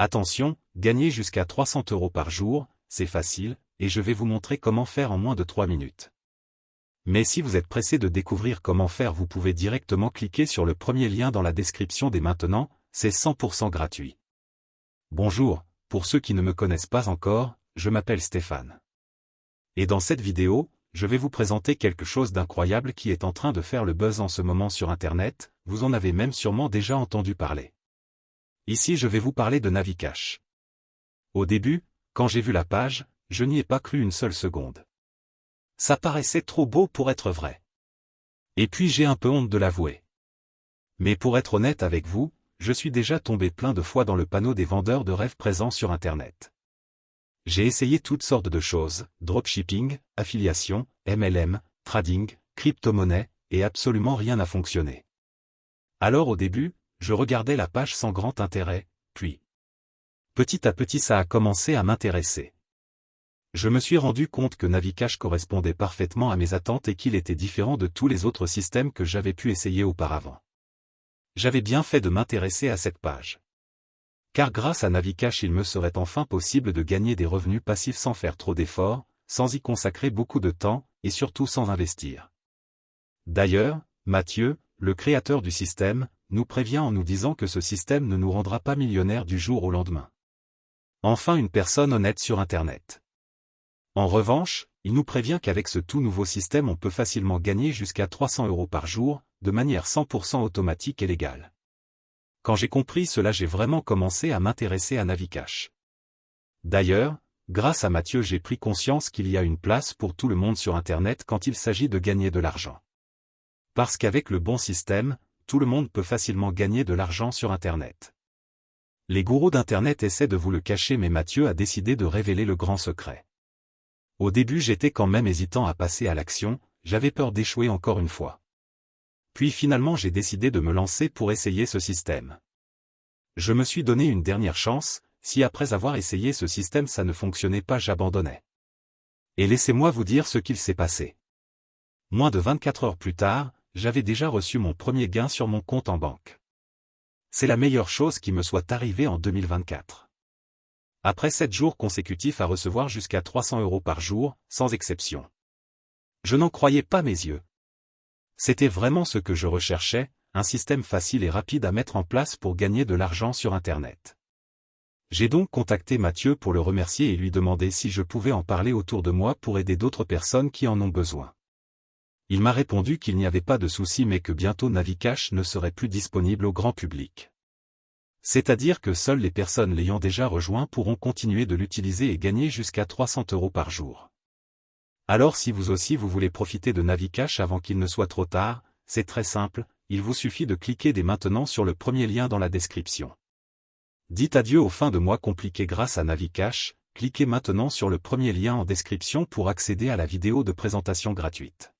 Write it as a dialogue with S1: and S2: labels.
S1: Attention, gagner jusqu'à 300 € par jour, c'est facile, et je vais vous montrer comment faire en moins de 3 minutes. Mais si vous êtes pressé de découvrir comment faire, vous pouvez directement cliquer sur le premier lien dans la description dès maintenant, c'est 100% gratuit. Bonjour, pour ceux qui ne me connaissent pas encore, je m'appelle Stéphane. Et dans cette vidéo, je vais vous présenter quelque chose d'incroyable qui est en train de faire le buzz en ce moment sur Internet, vous en avez même sûrement déjà entendu parler. Ici je vais vous parler de Navicash. Au début, quand j'ai vu la page, je n'y ai pas cru une seule seconde. Ça paraissait trop beau pour être vrai. Et puis j'ai un peu honte de l'avouer. Mais pour être honnête avec vous, je suis déjà tombé plein de fois dans le panneau des vendeurs de rêves présents sur Internet. J'ai essayé toutes sortes de choses, dropshipping, affiliation, MLM, trading, crypto-monnaie, et absolument rien n'a fonctionné. Alors au début, je regardais la page sans grand intérêt, puis petit à petit ça a commencé à m'intéresser. Je me suis rendu compte que Navicash correspondait parfaitement à mes attentes et qu'il était différent de tous les autres systèmes que j'avais pu essayer auparavant. J'avais bien fait de m'intéresser à cette page. Car grâce à Navicash il me serait enfin possible de gagner des revenus passifs sans faire trop d'efforts, sans y consacrer beaucoup de temps, et surtout sans investir. D'ailleurs, Mathieu, le créateur du système, nous prévient en nous disant que ce système ne nous rendra pas millionnaires du jour au lendemain. Enfin une personne honnête sur Internet. En revanche, il nous prévient qu'avec ce tout nouveau système on peut facilement gagner jusqu'à 300 € par jour, de manière 100% automatique et légale. Quand j'ai compris cela, j'ai vraiment commencé à m'intéresser à Navicash. D'ailleurs, grâce à Mathieu j'ai pris conscience qu'il y a une place pour tout le monde sur Internet quand il s'agit de gagner de l'argent. Parce qu'avec le bon système, tout le monde peut facilement gagner de l'argent sur Internet. Les gourous d'Internet essaient de vous le cacher mais Mathieu a décidé de révéler le grand secret. Au début j'étais quand même hésitant à passer à l'action, j'avais peur d'échouer encore une fois. Puis finalement j'ai décidé de me lancer pour essayer ce système. Je me suis donné une dernière chance, si après avoir essayé ce système ça ne fonctionnait pas j'abandonnais. Et laissez-moi vous dire ce qu'il s'est passé. Moins de 24 heures plus tard, j'avais déjà reçu mon premier gain sur mon compte en banque. C'est la meilleure chose qui me soit arrivée en 2024. Après 7 jours consécutifs à recevoir jusqu'à 300 € par jour, sans exception. Je n'en croyais pas mes yeux. C'était vraiment ce que je recherchais, un système facile et rapide à mettre en place pour gagner de l'argent sur Internet. J'ai donc contacté Mathieu pour le remercier et lui demander si je pouvais en parler autour de moi pour aider d'autres personnes qui en ont besoin. Il m'a répondu qu'il n'y avait pas de souci mais que bientôt Navicash ne serait plus disponible au grand public. C'est-à-dire que seules les personnes l'ayant déjà rejoint pourront continuer de l'utiliser et gagner jusqu'à 300 € par jour. Alors si vous aussi vous voulez profiter de Navicash avant qu'il ne soit trop tard, c'est très simple, il vous suffit de cliquer dès maintenant sur le premier lien dans la description. Dites adieu aux fins de mois compliquées grâce à Navicash, cliquez maintenant sur le premier lien en description pour accéder à la vidéo de présentation gratuite.